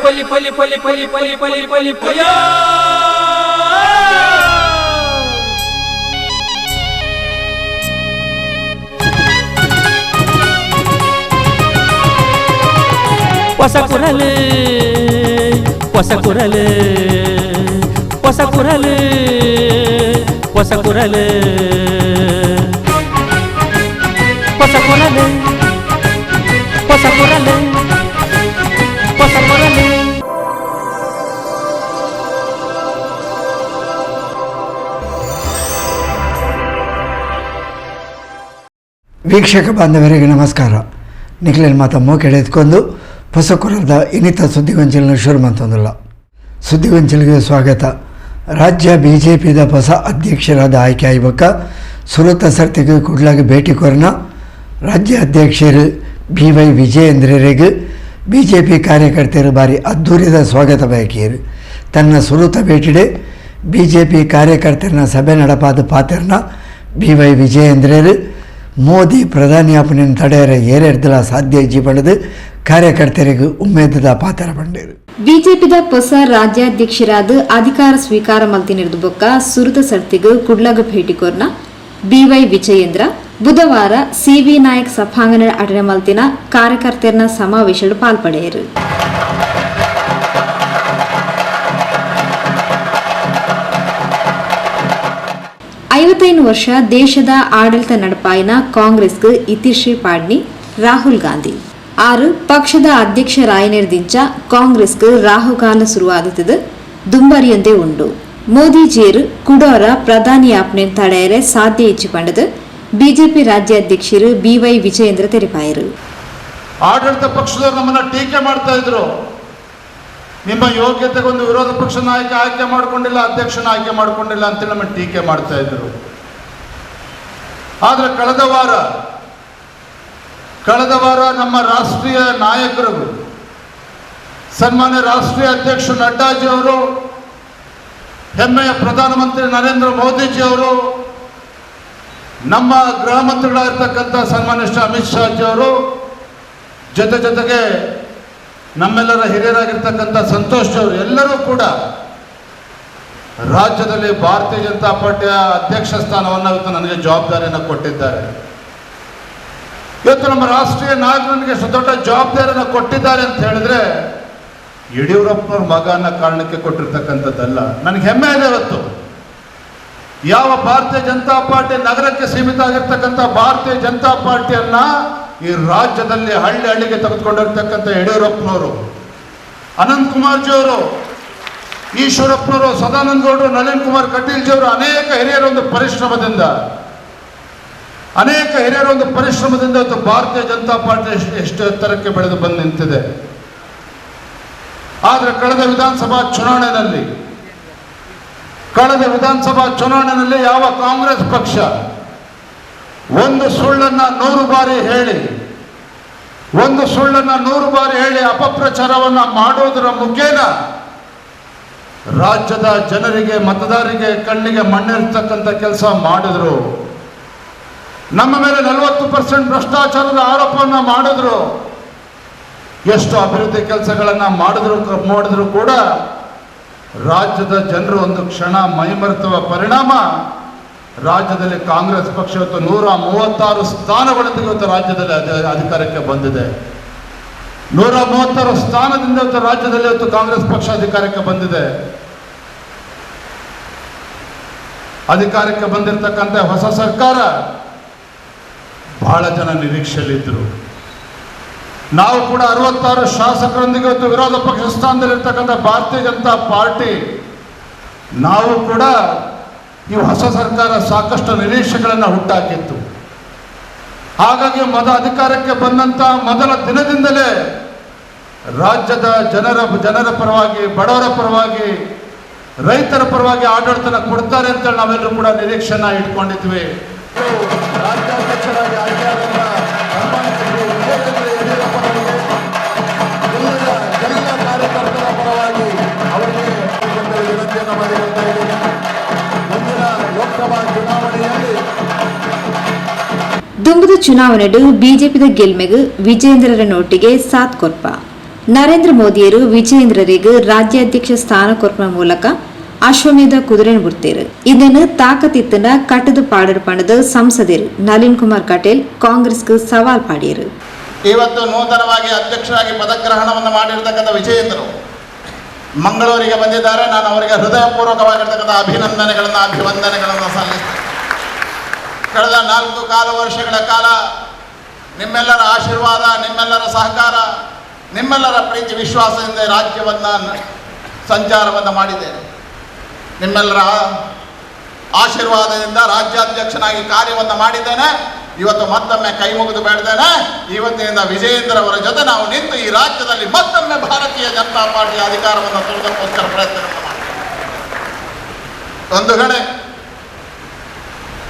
ಪಲಿ ಪಲಿ ಪಲಿ ಪಲಿ ಪಲಿ ಪಲಿ ಪಲಿ ಪಯ ಹೊಸ ಕುರಲು ಹೊಸ ಕುರಲು ಹೊಸ ಕುರಲು ಹೊಸ ಕುರಲು ಹೊಸ ಕುರಲು ಹೊಸ ಕುರಲು ಹೊಸ ಕುರಲು. ವೀಕ್ಷಕ ಬಾಂಧವರಿಗೆ ನಮಸ್ಕಾರ. ನಿಖಿಲ್ ಮಾತ ಮೋಕೆಡೆ ಎತ್ಕೊಂಡು ಹೊಸ ಕುರದ ಇನ್ನಿತ ಸುದ್ದಿಗೊಂಚಲಿನ ಶುರು ಮಂತೊಂದಿಲ್ಲ. ಸುದ್ದಿಗೊಂಚಲಿಗೆ ಸ್ವಾಗತ. ರಾಜ್ಯ ಬಿಜೆಪಿದ ಹೊಸ ಅಧ್ಯಕ್ಷರಾದ ಆಯ್ಕೆ ಆಯ್ಬಕ್ಕ ಸುರತ ಸರ್ತಿಗೆ ಕುಡ್ಲಾಗಿ ಭೇಟಿ ಕೊರನ ರಾಜ್ಯ ಅಧ್ಯಕ್ಷರು BY ವಿಜಯೇಂದ್ರರಿಗೆ ಬಿಜೆಪಿ ಕಾರ್ಯಕರ್ತರು ಭಾರಿ ಅದ್ದೂರಿದ ಸ್ವಾಗತ ಬಯಕಿಯರು. ತನ್ನ ಸುರತ ಭೇಟಿಡೆ ಬಿಜೆಪಿ ಕಾರ್ಯಕರ್ತರನ್ನ ಸಭೆ ನಡಪಾದ ಪಾತ್ರನ BY ವಿಜಯೇಂದ್ರರು ಮೋದಿ ಪ್ರಧಾನಿಯಾಪನ ತಡೆಯರ ಏರೆಡ್ದಲ ಸಾಧ್ಯ ಇಜ್ಜಿ ಪಡೆದು ಕಾರ್ಯಕರ್ತರಿಗೆ ಉಮ್ಮೇದದ ಪಾತ್ರ ಬಂಡರು. ಬಿಜೆಪಿದ ಹೊಸ ರಾಜ್ಯಾಧ್ಯಕ್ಷರಾದ ಅಧಿಕಾರ ಸ್ವೀಕಾರ ಮಲ್ತಿನಿರ್ದು ಬೊಕ್ಕ ಸುರತ ಸರ್ತಿಗೆ ಕುಡ್ಲಾಗ ಭೇಟಿ ಕೊರ್ನ BY ವಿಜಯೇಂದ್ರ ಬುಧವಾರ CV ನಾಯಕ್ ಸಭಾಂಗಣ ಅಟನೆ ಮಲ್ತಿನ ಕಾರ್ಯಕರ್ತರನ ಸಮಾವೇಶಡು ಪಾಲ್ಪಡೆಯರು. ಐವತ್ತೈದು ವರ್ಷ ದೇಶದ ಆಡಳಿತ ನಡಪಾಯಿನ ಕಾಂಗ್ರೆಸ್ಗೆ ಇತಿಶ್ರೀ ಪಾಡ್ನಿ ರಾಹುಲ್ ಗಾಂಧಿ ಆರು ಪಕ್ಷದ ಅಧ್ಯಕ್ಷರಾಯನಿರ್ದಿಂಚ ಕಾಂಗ್ರೆಸ್ಗೆ ರಾಹುಕಾಲ ಶುರುವಾದದ್ದು ದುಂಬರಿಯೊಂದೇ ಉಂಡು. ಮೋದಿಜಿಯರು ಕುಡೋರ ಪ್ರಧಾನಿಯಾಪನೆ ತಡೆಯರೆ ಸಾಧ್ಯ ಇಚ್ಚಿ ಪಂಡದು ಬಿಜೆಪಿ ರಾಜ್ಯಾಧ್ಯಕ್ಷರು BY ವಿಜಯೇಂದ್ರ ತೆರಿಪಾಯರು. ಆಡಳಿತ ಪಕ್ಷದವರು ನಮ್ಮನ್ನ ಟೀಕೆ ಮಾಡ್ತಾ ಇದ್ರು. ನಿಮ್ಮ ಯೋಗ್ಯತೆಗೊಂದು ವಿರೋಧ ಪಕ್ಷ ನಾಯಕ ಆಯ್ಕೆ ಮಾಡಿಕೊಂಡಿಲ್ಲ, ಅಧ್ಯಕ್ಷನ ಆಯ್ಕೆ ಮಾಡಿಕೊಂಡಿಲ್ಲ ಅಂತೇಳಿ ನಮ್ಮ ಟೀಕೆ ಮಾಡ್ತಾ ಇದ್ರು. ಆದರೆ ಕಳೆದ ವಾರ ನಮ್ಮ ರಾಷ್ಟ್ರೀಯ ನಾಯಕರು ಸನ್ಮಾನ್ಯ ರಾಷ್ಟ್ರೀಯ ಅಧ್ಯಕ್ಷ ನಡ್ಡಾಜಿ ಅವರು, ಹೆಮ್ಮೆಯ ಪ್ರಧಾನಮಂತ್ರಿ ನರೇಂದ್ರ ಮೋದಿಜಿ ಅವರು, ನಮ್ಮ ಗೃಹ ಮಂತ್ರಿಗಳಾಗಿರ್ತಕ್ಕಂಥ ಸನ್ಮಾನ್ಯ ಶ್ರೀ ಅಮಿತ್ ಶಾಜಿ ಅವರು, ಜೊತೆಗೆ ನಮ್ಮೆಲ್ಲರ ಹಿರಿಯರಾಗಿರ್ತಕ್ಕಂಥ ಸಂತೋಷ್ ಅವರು ಎಲ್ಲರೂ ಕೂಡ ರಾಜ್ಯದಲ್ಲಿ ಭಾರತೀಯ ಜನತಾ ಪಾರ್ಟಿಯ ಅಧ್ಯಕ್ಷ ಸ್ಥಾನವನ್ನು ಇವತ್ತು ನನಗೆ ಜವಾಬ್ದಾರಿಯನ್ನು ಕೊಟ್ಟಿದ್ದಾರೆ. ಇವತ್ತು ನಮ್ಮ ರಾಷ್ಟ್ರೀಯ ನಾಯಕರಿಗೆ ಎಷ್ಟು ದೊಡ್ಡ ಜವಾಬ್ದಾರಿಯನ್ನು ಕೊಟ್ಟಿದ್ದಾರೆ ಅಂತ ಹೇಳಿದ್ರೆ ಯಡಿಯೂರಪ್ಪನವ್ರ ಮಗ ಅನ್ನೋ ಕಾರಣಕ್ಕೆ ಕೊಟ್ಟಿರ್ತಕ್ಕಂಥದ್ದಲ್ಲ. ನನಗೆ ಹೆಮ್ಮೆ ಇದೆ. ಇವತ್ತು ಯಾವ ಭಾರತೀಯ ಜನತಾ ಪಾರ್ಟಿ ನಗರಕ್ಕೆ ಸೀಮಿತ ಆಗಿರ್ತಕ್ಕಂಥ ಭಾರತೀಯ ಜನತಾ ಪಾರ್ಟಿಯನ್ನ ಈ ರಾಜ್ಯದಲ್ಲಿ ಹಳ್ಳಿ ಹಳ್ಳಿಗೆ ತೆಗೆದುಕೊಂಡಿರ್ತಕ್ಕಂಥ ಯಡಿಯೂರಪ್ಪನವರು, ಅನಂತ್ ಕುಮಾರ್ಜಿ ಅವರು, ಈಶ್ವರಪ್ಪನವರು, ಸದಾನಂದ ಗೌಡರು, ನಳಿನ್ ಕುಮಾರ್ ಕಟೀಲ್ ಅವರು ಅನೇಕ ಹಿರಿಯರ ಒಂದು ಪರಿಶ್ರಮದಿಂದ ಇವತ್ತು ಭಾರತೀಯ ಜನತಾ ಪಾರ್ಟಿ ಎಷ್ಟು ಎತ್ತರಕ್ಕೆ ಬೆಳೆದು ಬಂದು ನಿಂತಿದೆ. ಆದರೆ ಕಳೆದ ವಿಧಾನಸಭಾ ಚುನಾವಣೆಯಲ್ಲಿ ಯಾವ ಕಾಂಗ್ರೆಸ್ ಪಕ್ಷ ಒಂದು ಸುಳ್ಳನ್ನ 100 ಬಾರಿ ಹೇಳಿ ಅಪಪ್ರಚಾರವನ್ನ ಮಾಡೋದರ ಮುಖೇನ ರಾಜ್ಯದ ಜನರಿಗೆ, ಮತದಾರರಿಗೆ ಕಣ್ಣಿಗೆ ಮಣ್ಣಿರ್ತಕ್ಕಂಥ ಕೆಲಸ ಮಾಡಿದ್ರು. ನಮ್ಮ ಮೇಲೆ 40% ಭ್ರಷ್ಟಾಚಾರದ ಆರೋಪವನ್ನು ಮಾಡಿದ್ರು. ಎಷ್ಟು ಅಭಿವೃದ್ಧಿ ಕೆಲಸಗಳನ್ನ ಮಾಡಿದ್ರು ಕೂಡ ರಾಜ್ಯದ ಜನರು ಒಂದು ಕ್ಷಣ ಮೈಮರೆತುವ ಪರಿಣಾಮ ರಾಜ್ಯದಲ್ಲಿ ಕಾಂಗ್ರೆಸ್ ಪಕ್ಷ ಇವತ್ತು 136 ಸ್ಥಾನಗಳೊಂದಿಗೆ ಇವತ್ತು ರಾಜ್ಯದಲ್ಲಿ ಅಧಿಕಾರಕ್ಕೆ ಬಂದಿದೆ. 136 ಸ್ಥಾನದಿಂದ ಇವತ್ತು ರಾಜ್ಯದಲ್ಲಿ ಇವತ್ತು ಕಾಂಗ್ರೆಸ್ ಪಕ್ಷ ಅಧಿಕಾರಕ್ಕೆ ಬಂದಿದೆ. ಅಧಿಕಾರಕ್ಕೆ ಬಂದಿರತಕ್ಕಂಥ ಹೊಸ ಸರ್ಕಾರ ಬಹಳ ಜನ ನಿರೀಕ್ಷೆಯಲ್ಲಿದ್ದರು. ನಾವು ಕೂಡ 66 ಶಾಸಕರೊಂದಿಗೆ ಇವತ್ತು ವಿರೋಧ ಪಕ್ಷ ಸ್ಥಾನದಲ್ಲಿರ್ತಕ್ಕಂಥ ಭಾರತೀಯ ಜನತಾ ಪಾರ್ಟಿ ನಾವು ಕೂಡ ಈ ಹೊಸ ಸರ್ಕಾರ ಸಾಕಷ್ಟು ನಿರೀಕ್ಷೆಗಳನ್ನು ಹುಟ್ಟಾಕಿತ್ತು. ಹಾಗಾಗಿ ಅಧಿಕಾರಕ್ಕೆ ಬಂದಂತ ಮೊದಲ ದಿನದಿಂದಲೇ ರಾಜ್ಯದ ಜನರ ಪರವಾಗಿ, ಬಡವರ ಪರವಾಗಿ, ರೈತರ ಪರವಾಗಿ ಆಡಳಿತನ ಕೊಡ್ತಾರೆ ಅಂತ ನಾವೆಲ್ಲರೂ ಕೂಡ ನಿರೀಕ್ಷೆನ ಇಟ್ಕೊಂಡಿದ್ವಿ. ರಾಜ್ಯಾಧ್ಯಕ್ಷರಾಗಿ ಆಯ್ಕೆಯಾದಂತ ಎಲ್ಲ ಕಾರ್ಯಕರ್ತರ ಪರವಾಗಿ ಅವರಿಗೆ ವಿನಂತಿಯನ್ನು ಮಾಡಿಕೊಳ್ತಾ ಇದ್ದೀನಿ. ಮುಂದಿನ ಲೋಕಸಭಾ ಚುನಾವಣೆಯಲ್ಲಿ ದುಂಬುದ ಚುನಾವಣೆಡು ಬಿಜೆಪಿದ ಗೆಲ್ಮೆಗೆ ವಿಜೇಂದ್ರರ ನೋಟಿಗೆ ಸಾಥ್ ಕೊರ್ಪ ನರೇಂದ್ರ ಮೋದಿಯರು ವಿಜಯೇಂದ್ರರಿಗೆ ರಾಜ್ಯಾಧ್ಯಕ್ಷ ಸ್ಥಾನ ಕೊರ್ಪ ಮೂಲಕ ಅಶ್ವಮೇಧ ಕುದುರೆ ಬಿಡ್ತೇರು ಇದನ್ನು ತಾಕತ್ತಿತ್ತನ ಕಟ್ಟದು ಪಾಡರ್ ಪಣದ ಸಂಸದರು ನಳಿನ್ ಕುಮಾರ್ ಕಟೀಲ್ ಕಾಂಗ್ರೆಸ್ಗೆ ಸವಾಲ್ ಪಾಡಿಯರು. ಇವತ್ತು ನೂತನವಾಗಿ ಅಧ್ಯಕ್ಷರಾಗಿ ಪದಗ್ರಹಣವನ್ನು ಮಾಡಿರ್ತಕ್ಕಂಥ ವಿಜಯೇಂದ್ರರು ಮಂಗಳೂರಿಗೆ ಬಂದಿದ್ದಾರೆ. ನಾನು ಅವರಿಗೆ ಹೃದಯಪೂರ್ವಕವಾಗಿರ್ತಕ್ಕಂಥ ಅಭಿವಂದನೆಗಳನ್ನು ಸಲ್ಲಿಸ್ತೇನೆ. ಕಳೆದ 4 ವರ್ಷಗಳ ಕಾಲ ನಿಮ್ಮೆಲ್ಲರ ಆಶೀರ್ವಾದ, ನಿಮ್ಮೆಲ್ಲರ ಸಹಕಾರ, ನಿಮ್ಮೆಲ್ಲರ ಪ್ರೀತಿ ವಿಶ್ವಾಸದಿಂದ ರಾಜ್ಯವನ್ನು ಸಂಚಾರವನ್ನು ಮಾಡಿದ್ದೇನೆ. ನಿಮ್ಮೆಲ್ಲರ ಆಶೀರ್ವಾದದಿಂದ ರಾಜ್ಯಾಧ್ಯಕ್ಷನಾಗಿ ಕಾರ್ಯವನ್ನು ಮಾಡಿದ್ದೇನೆ. ಇವತ್ತು ಮತ್ತೊಮ್ಮೆ ಕೈ ಮುಗಿದು ಬೇಡ್ತೇನೆ. ಇವತ್ತಿನಿಂದ ವಿಜಯೇಂದ್ರ ಅವರ ಜೊತೆ ನಾವು ನಿಂತು ಈ ರಾಜ್ಯದಲ್ಲಿ ಮತ್ತೊಮ್ಮೆ ಭಾರತೀಯ ಜನತಾ ಪಾರ್ಟಿಯ ಅಧಿಕಾರವನ್ನು ತರುವುದಕ್ಕೋಸ್ಕರ ಪ್ರಯತ್ನವನ್ನು ಮಾಡ್ತೇವೆ. ಒಂದು ಕಡೆ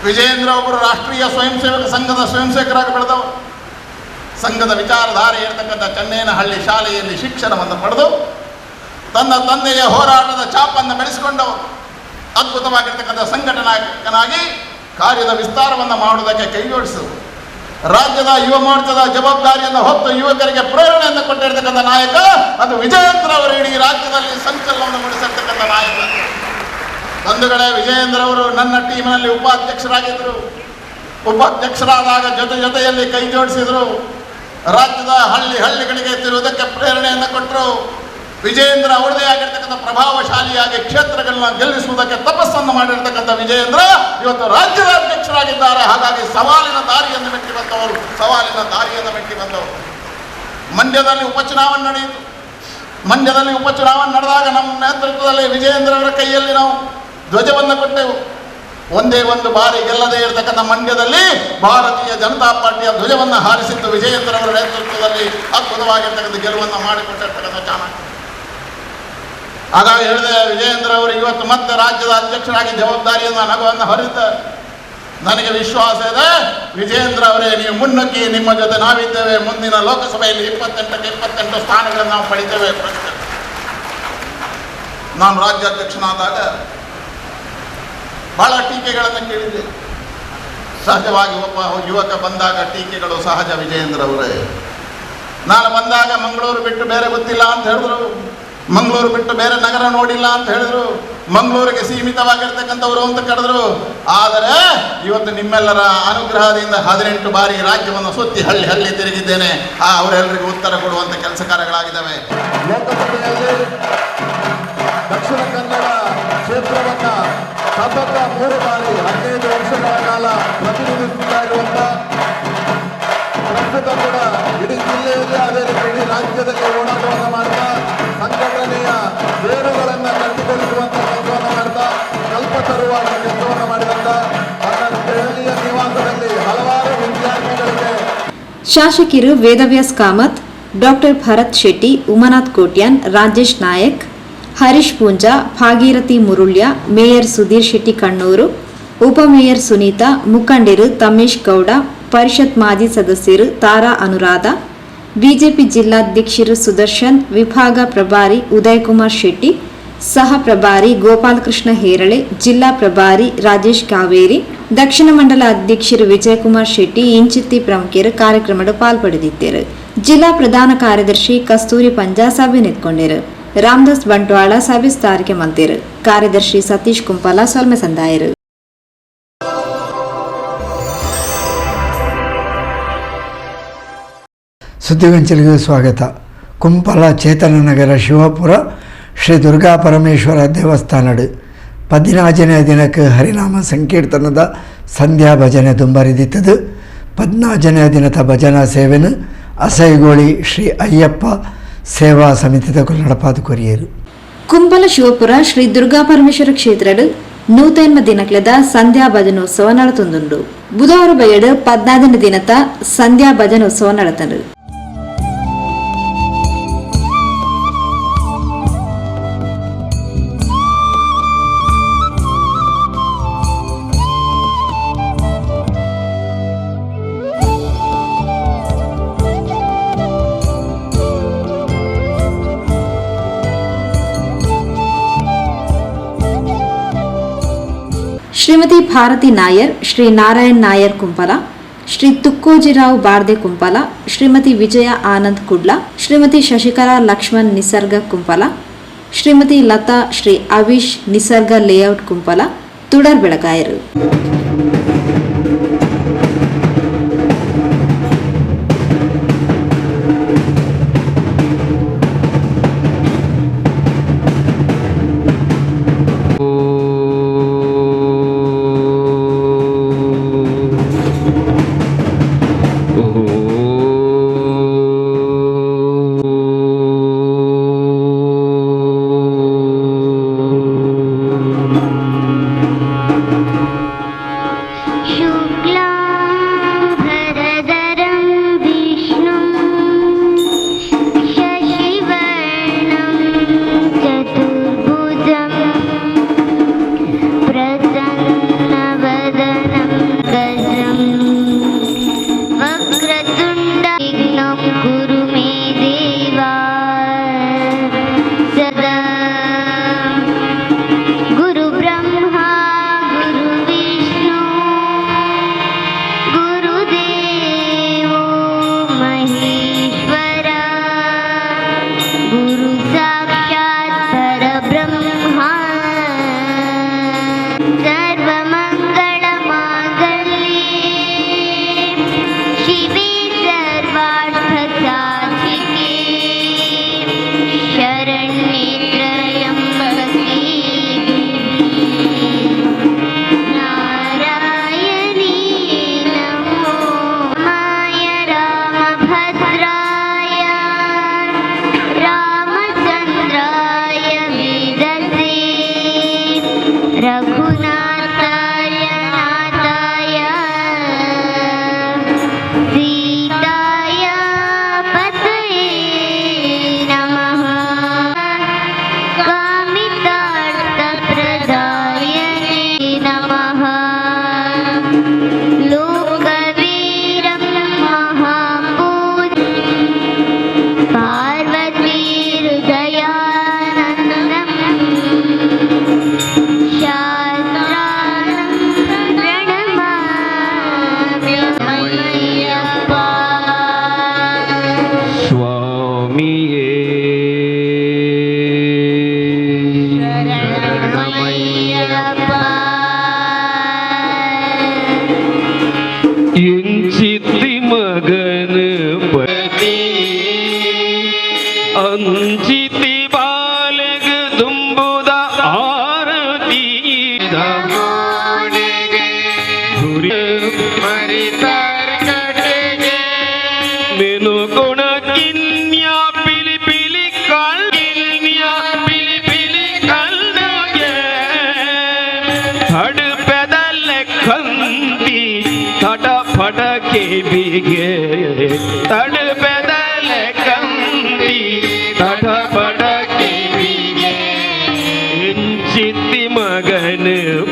ವಿಜಯೇಂದ್ರ ಒಬ್ಬರು ರಾಷ್ಟ್ರೀಯ ಸ್ವಯಂ ಸೇವಕ ಸಂಘದ ಸ್ವಯಂ ಸೇವಕರಾಗಿ ಬೆಳೆದವರು. ಸಂಘದ ವಿಚಾರಧಾರೆ ಇರತಕ್ಕಂಥ ಚನ್ನೇನಹಳ್ಳಿ ಶಾಲೆಯಲ್ಲಿ ಶಿಕ್ಷಣವನ್ನು ಪಡೆದು ತನ್ನ ತಂದೆಯ ಹೋರಾಟದ ಛಾಪನ್ನು ಬೆಳೆಸಿಕೊಂಡವರು. ಅದ್ಭುತವಾಗಿರ್ತಕ್ಕಂಥ ಸಂಘಟನಾಯಕನಾಗಿ ಕಾರ್ಯದ ವಿಸ್ತಾರವನ್ನು ಮಾಡುವುದಕ್ಕೆ ಕೈಜೋಡಿಸಿದರು. ರಾಜ್ಯದ ಯುವ ಮೋರ್ಚಾದ ಜವಾಬ್ದಾರಿಯನ್ನು ಹೊತ್ತು ಯುವಕರಿಗೆ ಪ್ರೇರಣೆಯನ್ನು ಕೊಟ್ಟಿರ್ತಕ್ಕಂಥ ನಾಯಕ ಅದು ವಿಜಯೇಂದ್ರ ಅವರು. ಇಡೀ ರಾಜ್ಯದಲ್ಲಿ ಸಂಚಲನವನ್ನು ಮೂಡಿಸಿರ್ತಕ್ಕಂಥ ನಾಯಕ. ಬಂಧುಗಳೇ, ವಿಜಯೇಂದ್ರ ಅವರು ನನ್ನ ಟೀಮಿನಲ್ಲಿ ಉಪಾಧ್ಯಕ್ಷರಾಗಿದ್ದರು. ಉಪಾಧ್ಯಕ್ಷರಾದಾಗ ಜೊತೆಯಲ್ಲಿ ಕೈ ಜೋಡಿಸಿದರು. ರಾಜ್ಯದ ಹಳ್ಳಿಗಳಿಗೆ ತಿರುವುದಕ್ಕೆ ಪ್ರೇರಣೆಯನ್ನು ಕೊಟ್ಟರು. ವಿಜಯೇಂದ್ರ ಅವರದೇ ಆಗಿರ್ತಕ್ಕಂಥ ಪ್ರಭಾವಶಾಲಿಯಾಗಿ ಕ್ಷೇತ್ರಗಳನ್ನ ಗೆಲ್ಲಿಸುವುದಕ್ಕೆ ತಪಸ್ಸನ್ನು ಮಾಡಿರ್ತಕ್ಕಂಥ ವಿಜಯೇಂದ್ರ ಇವತ್ತು ರಾಜ್ಯದ ಅಧ್ಯಕ್ಷರಾಗಿದ್ದಾರೆ. ಹಾಗಾಗಿ ಸವಾಲಿನ ದಾರಿಯನ್ನು ಮೆಟ್ಟಿ ಬಂದವರು. ಮಂಡ್ಯದಲ್ಲಿ ಉಪಚುನಾವಣೆ ನಡೆಯಿತು. ಮಂಡ್ಯದಲ್ಲಿ ಉಪಚುನಾವಣೆ ನಡೆದಾಗ ನಮ್ಮ ನೇತೃತ್ವದಲ್ಲಿ ವಿಜಯೇಂದ್ರ ಅವರ ಕೈಯಲ್ಲಿ ನಾವು ಧ್ವಜವನ್ನು ಕೊಟ್ಟೆವು. ಒಂದೇ ಒಂದು ಬಾರಿ ಗೆಲ್ಲದೇ ಇರತಕ್ಕಂಥ ಮಂಡ್ಯದಲ್ಲಿ ಭಾರತೀಯ ಜನತಾ ಪಾರ್ಟಿಯ ಧ್ವಜವನ್ನು ಹಾರಿಸಿದ್ದು ವಿಜಯೇಂದ್ರ ಅವರ ನೇತೃತ್ವದಲ್ಲಿ ಅದ್ಭುತವಾಗಿರ್ತಕ್ಕಂಥ ಗೆಲುವನ್ನು ಮಾಡಿಕೊಟ್ಟಿರ್ತಕ್ಕಂಥ ಚಾಣಕ್ಯ. ಹಾಗಾಗಿ ಹೇಳಿದೆ, ವಿಜಯೇಂದ್ರ ಅವರು ಇವತ್ತು ಮತ್ತೆ ರಾಜ್ಯದ ಅಧ್ಯಕ್ಷರಾಗಿ ಜವಾಬ್ದಾರಿಯನ್ನು ನಗವನ್ನು ಹೊರಿದ್ದಾರೆ. ನನಗೆ ವಿಶ್ವಾಸ ಇದೆ, ವಿಜಯೇಂದ್ರ ಅವರೇ ನೀವು ಮುನ್ನುಗ್ಗಿ, ನಿಮ್ಮ ಜೊತೆ ನಾವಿದ್ದೇವೆ. ಮುಂದಿನ ಲೋಕಸಭೆಯಲ್ಲಿ 28ಕ್ಕೆ 28 ಸ್ಥಾನಗಳನ್ನು ನಾವು ಪಡಿತೇವೆ. ನಾನು ರಾಜ್ಯಾಧ್ಯಕ್ಷನಾದಾಗ ಬಹಳ ಟೀಕೆಗಳನ್ನು ಕೇಳಿದ್ದೆ. ಸಹಜವಾಗಿ ಒಬ್ಬ ಯುವಕ ಬಂದಾಗ ಟೀಕೆಗಳು ಸಹಜ. ವಿಜಯೇಂದ್ರ ಅವರೇ, ನಾನು ಬಂದಾಗ ಮಂಗಳೂರು ಬಿಟ್ಟು ಬೇರೆ ಗೊತ್ತಿಲ್ಲ ಅಂತ ಹೇಳಿದ್ರು. ಮಂಗಳೂರು ಬಿಟ್ಟು ಬೇರೆ ನಗರ ನೋಡಿಲ್ಲ ಅಂತ ಹೇಳಿದ್ರು. ಮಂಗಳೂರಿಗೆ ಸೀಮಿತವಾಗಿರ್ತಕ್ಕಂಥವ್ರು ಅಂತ ಕರೆದ್ರು. ಆದರೆ ಇವತ್ತು ನಿಮ್ಮೆಲ್ಲರ ಅನುಗ್ರಹದಿಂದ 18 ಬಾರಿ ರಾಜ್ಯವನ್ನು ಸುತ್ತಿ ಹಳ್ಳಿ ತಿರುಗಿದ್ದೇನೆ. ಅವರೆಲ್ಲರಿಗೂ ಉತ್ತರ ಕೊಡುವಂಥ ಕೆಲಸ ಕಾರ್ಯಗಳಾಗಿದ್ದಾವೆ. ಲೋಕಸಭೆಯಲ್ಲಿ ದಕ್ಷಿಣ ಕನ್ನಡ ಕ್ಷೇತ್ರವನ್ನು ಸತತ 3 ಬಾರಿ 15 ವರ್ಷಗಳ ಕಾಲ ಪ್ರತಿನಿಧಿಸುತ್ತಾ ಇರುವಂಥ, ಪ್ರಸ್ತುತ ಕೂಡ ಇಡೀ ಜಿಲ್ಲೆಯಲ್ಲಿ ಅದೇ ರೀತಿ ಇಡೀ ರಾಜ್ಯದಲ್ಲಿ ಓಡಾಟವನ್ನು ಮಾಡ್ತಾ ಸಂಘಟನೆಯ ಬೇರುಗಳನ್ನು ಕಟ್ಟಿಕೊಳಿಸುವಂಥ ಕೆಲಸವನ್ನು ಮಾಡ್ತಾ ಕಲ್ಪತರುವಾದ ಕೆಲಸವನ್ನು ಮಾಡಿದಂಥ ತನ್ನ ದೆಹಲಿಯ ನಿವಾಸದಲ್ಲಿ ಹಲವಾರು ವಿದ್ಯಾರ್ಥಿಗಳಿಗೆ ಶಾಸಕರು ವೇದವ್ಯಾಸ್ ಕಾಮತ್, ಡಾಕ್ಟರ್ ಭರತ್ ಶೆಟ್ಟಿ, ಉಮಾನಾಥ್ ಕೋಟ್ಯಾನ್, ರಾಜೇಶ್ ನಾಯಕ್, ಹರೀಶ್ ಪೂಂಜಾ, ಭಾಗೀರಥಿ ಮುರುಳ್ಯ, ಮೇಯರ್ ಸುಧೀರ್ ಶೆಟ್ಟಿ ಕಣ್ಣೂರು, ಉಪಮೇಯರ್ ಸುನೀತಾ, ಮುಖಂಡರು ತಮೇಶ್ ಗೌಡ, ಪರಿಷತ್ ಮಾಜಿ ಸದಸ್ಯರು ತಾರಾ ಅನುರಾಧ, ಬಿಜೆಪಿ ಜಿಲ್ಲಾಧ್ಯಕ್ಷರು ಸುದರ್ಶನ್, ವಿಭಾಗ ಪ್ರಭಾರಿ ಉದಯಕುಮಾರ್ ಶೆಟ್ಟಿ, ಸಹ ಪ್ರಭಾರಿ ಗೋಪಾಲಕೃಷ್ಣ ಹೇರಳೆ, ಜಿಲ್ಲಾ ಪ್ರಭಾರಿ ರಾಜೇಶ್ ಕಾವೇರಿ, ದಕ್ಷಿಣ ಮಂಡಲ ಅಧ್ಯಕ್ಷರು ವಿಜಯಕುಮಾರ್ ಶೆಟ್ಟಿ ಇಂಚಿತ್ತಿ ಪ್ರಮುಖರು ಕಾರ್ಯಕ್ರಮದ ಪಾಲ್ಪಡೆದಿದ್ದರು. ಜಿಲ್ಲಾ ಪ್ರಧಾನ ಕಾರ್ಯದರ್ಶಿ ಕಸ್ತೂರಿ ಪಂಜಾ ಸಭೆ ನಿಂತ್ಕೊಂಡರು. ರಾಮದಾಸ್ ಬಂಟ್ವಾಳ ಸಭೆ ಸ್ಥಾರಿಕೆ ಮಂತಿರು. ಕಾರ್ಯದರ್ಶಿ ಸತೀಶ್ ಕುಂಪಲ ಸೊಲ್ಮೆ ಸಂದಾಯರು. ಸುದ್ದಿಗೊಂಚಲಿಗೆ ಸ್ವಾಗತ. ಕುಂಪಲ ಚೇತನನಗರ ಶಿವಪುರ ಶ್ರೀ ದುರ್ಗಾ ಪರಮೇಶ್ವರ ದೇವಸ್ಥಾನಡು 14ನೇ ದಿನಕ್ಕೆ ಹರಿನಾಮ ಸಂಕೀರ್ತನದ ಸಂಧ್ಯಾ ಭಜನೆ ದುಂಬರಿದಿತ್ತದು. 14ನೇ ದಿನದ ಭಜನಾ ಸೇವೆನು ಅಸೈಗೋಳಿ ಶ್ರೀ ಅಯ್ಯಪ್ಪ ಸೇವಾ ಸಮಿತಿದ ನಡಪಾದು ಕೊರಿಯರು. ಕುಂಪಲ ಶಿವಪುರ ಶ್ರೀ ದುರ್ಗಾ ಪರಮೇಶ್ವರ ಕ್ಷೇತ್ರಡು 100ನೇ ದಿನಕ್ಲದ ಸಂಧ್ಯಾ ಭಜನೋತ್ಸವ ನಡತೊಂದುಂಡು. ಬುಧವಾರ ಬಯಡು 14ನೇ ದಿನದ ಸಂಧ್ಯಾ ಭಜನೋತ್ಸವ ನಡತಂಡು. ಶ್ರೀಮತಿ ಭಾರತಿ ನಾಯರ್, ಶ್ರೀ ನಾರಾಯಣ್ ನಾಯರ್ ಕುಂಪಲ, ಶ್ರೀ ತುಕ್ಕೋಜಿರಾವ್ ಬಾರ್ದೆ ಕುಂಪಲ, ಶ್ರೀಮತಿ ವಿಜಯ ಆನಂದ್ ಕುಡ್ಲ, ಶ್ರೀಮತಿ ಶಶಿಕಲಾ ಲಕ್ಷ್ಮಣ್ ನಿಸರ್ಗ ಕುಂಪಲ, ಶ್ರೀಮತಿ ಲತಾ ಶ್ರೀ ಅವಿಶ್ ನಿಸರ್ಗ ಲೇಔಟ್ ಕುಂಪಲ ತುಡರ್ ಬೆಳಗಾಯರು.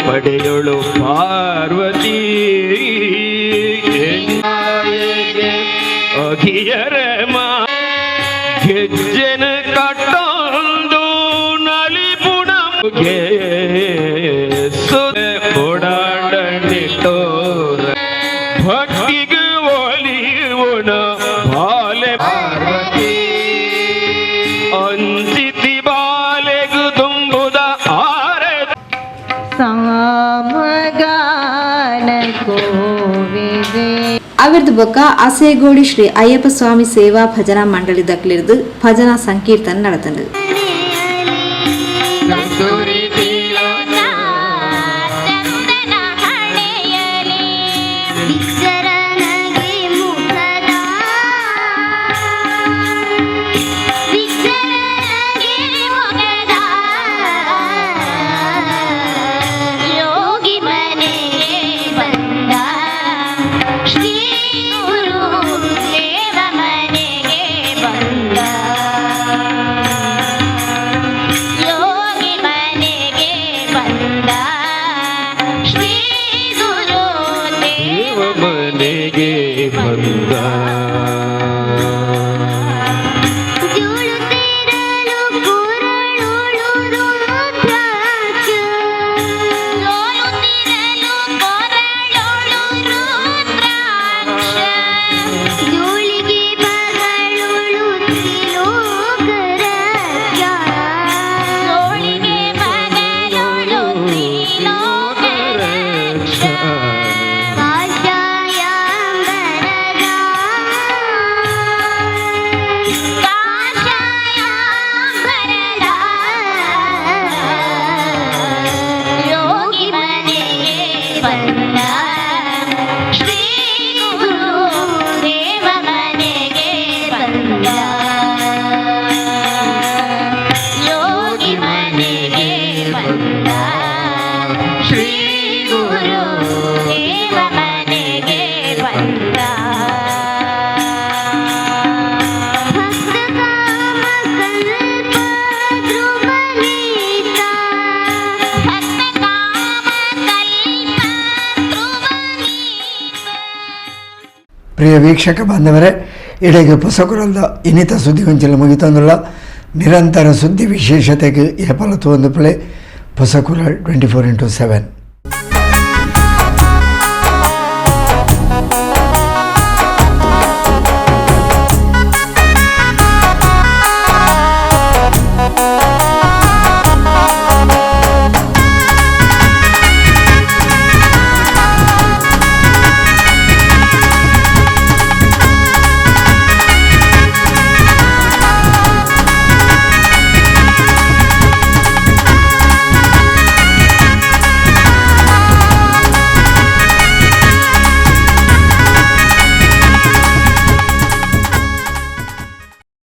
ಪಡೆಯೊಳು ಪಾರ್ವತಿ ಅಗಿಯರ ಗೆಜ್ಜೆನ ಕಟ್ಟೊಂದು ನಲಿಪುಣಗೆ ಓಡಾಡಂಡಿಟ್ಟೋರ ಭಕ್ತಿಗೆ ಒಲಿಯುಣ ಬಾಲೆ ಪಾರ್ವತಿ ಅಂಜಿತಿ ಬಾಲೆಗು ತುಂಬುದ ಆರ ಅವಿರ್ದು ಬೊಕ್ಕ ಅಸೇಗೋಡಿ ಶ್ರೀ ಅಯ್ಯಪ್ಪ ಸ್ವಾಮಿ ಸೇವಾ ಭಜನಾ ಮಂಡಳಿ ದಕ್ಲಿರ್ದು ಭಜನಾ ಸಂಕೀರ್ತನ ನಡೆತಂಡು. ಪ್ರಿಯ ವೀಕ್ಷಕ ಬಾಂಧವರೇ, ಇಡೆಗೆ ಹೊಸಕೊರಲ್ದ ಇನ್ನಿತ ಸುದ್ದಿಗೊಂಚಲು ಮುಗಿತಂದುಲ್ಲ. ನಿರಂತರ ಸುದ್ದಿ ವಿಶೇಷತೆಗೆ ಏಪಲತ್ತು ಒಂದು ಪ್ಲೇ ಹೊಸಕೊರಲ್ 24x7.